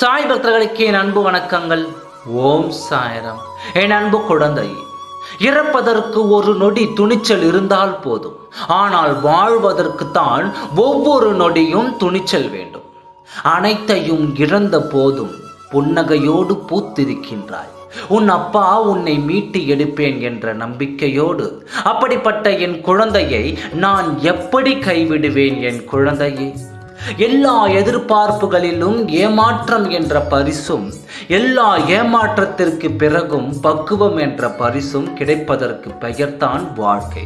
சாய் பக்தர்களுக்கு என் அன்பு வணக்கங்கள். ஓம் சாய்ராம். என் அன்பு குழந்தை, இறப்பதற்கு ஒரு நொடி துணிச்சல் இருந்தால் போதும். ஆனால் வாழ்வதற்குத்தான் ஒவ்வொரு நொடியும் துணிச்சல் வேண்டும். அனைத்தையும் இழந்த போதும் புன்னகையோடு பூத்திருக்கின்றாய். உன் அப்பா உன்னை மீட்டு எடுப்பேன் என்ற நம்பிக்கையோடு. அப்படிப்பட்ட என் குழந்தையை நான் எப்படி கைவிடுவேன்? என் குழந்தையை, எல்லா எதிர்பார்ப்புகளிலும் ஏமாற்றம் என்ற பரிசும், எல்லா ஏமாற்றத்திற்கு பிறகும் பக்குவம் என்ற பரிசும் கிடைப்பதற்கு பெயர்தான் வாழ்க்கை.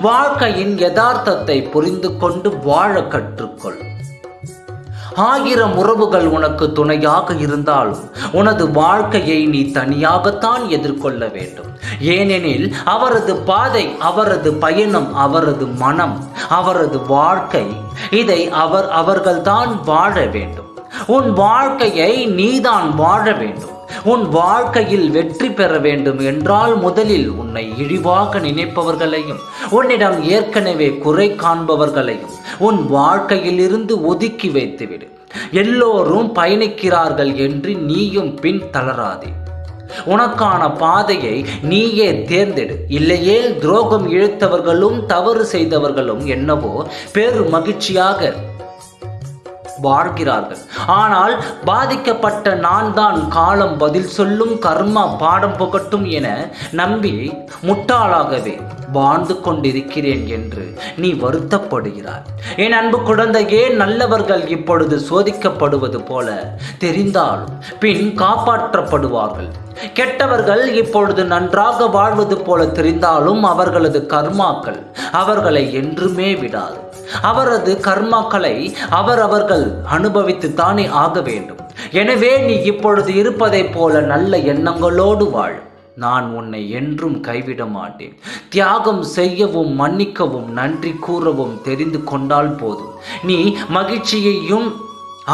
வாழ்க்கையின் யதார்த்தத்தை புரிந்து கொண்டு வாழ கற்றுக்கொள். 1000 உறவுகள் உனக்கு துணையாக இருந்தாலும் உனது வாழ்க்கையை நீ தனியாகத்தான் எதிர்கொள்ள வேண்டும். ஏனெனில் அவரது பாதை, அவரது பயணம், அவரது மனம், அவரது வாழ்க்கை, இதை அவர்கள்தான் வாழ வேண்டும். உன் வாழ்க்கையை நீதான் வாழ வேண்டும். உன் வாழ்க்கையில் வெற்றி பெற வேண்டும் என்றால் முதலில் உன்னை இழிவாக நினைப்பவர்களையும், உன்னிடம் ஏற்கனவே குறை காண்பவர்களையும் உன் வாழ்க்கையில் இருந்து ஒதுக்கி வைத்துவிடு. எல்லோரும் பயணிக்கிறார்கள் என்று நீயும் பின் தளராதே. உனக்கான பாதையை நீயே தேர்ந்தெடு. இல்லையேல் துரோகம் இழுத்தவர்களும் தவறு செய்தவர்களும் என்னவோ பெரு மகிழ்ச்சியாக வாழ்கிறார்கள். ஆனால் பாதிக்கப்பட்ட நான் தான் காலம் பதில் சொல்லும், கர்மா பாடம் புகட்டும் என நம்பி முட்டாளாகவே வாழ்ந்து கொண்டிருக்கிறேன் என்று நீ வருத்தப்படுகிறாய். என் அன்பு குழந்தையே, நல்லவர்கள் இப்பொழுது சோதிக்கப்படுவது போல தெரிந்தாலும் பின் காப்பாற்றப்படுவார்கள். கெட்டவர்கள் இப்பொழுது நன்றாக வாழ்வது போல தெரிந்தாலும் அவர்களது கர்மாக்கள் அவர்களை என்றுமே விடாது. அவரது கர்மாக்களை அவர்கள் அனுபவித்து தானே ஆக வேண்டும். எனவே நீ இப்பொழுது இருப்பதைப் போல நல்ல எண்ணங்களோடு வாழ். நான் உன்னை என்றும் கைவிட மாட்டேன். தியாகம் செய்யவும், மன்னிக்கவும், நன்றி கூறவும் தெரிந்து கொண்டால் போதும். நீ மகிழ்ச்சியையும்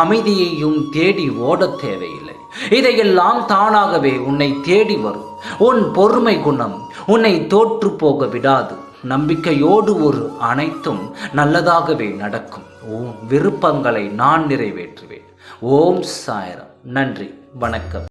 அமைதியையும் தேடி ஓடத் தேவையில்லை. இதையெல்லாம் தானாகவே உன்னை தேடி வரும். உன் பொறுமை குணம் உன்னை தோற்று போக விடாது. நம்பிக்கையோடு ஒரு அனைத்தும் நல்லதாகவே நடக்கும். விருப்பங்களை நான் நிறைவேற்றுவேன். ஓம் சாய்ராம். நன்றி, வணக்கம்.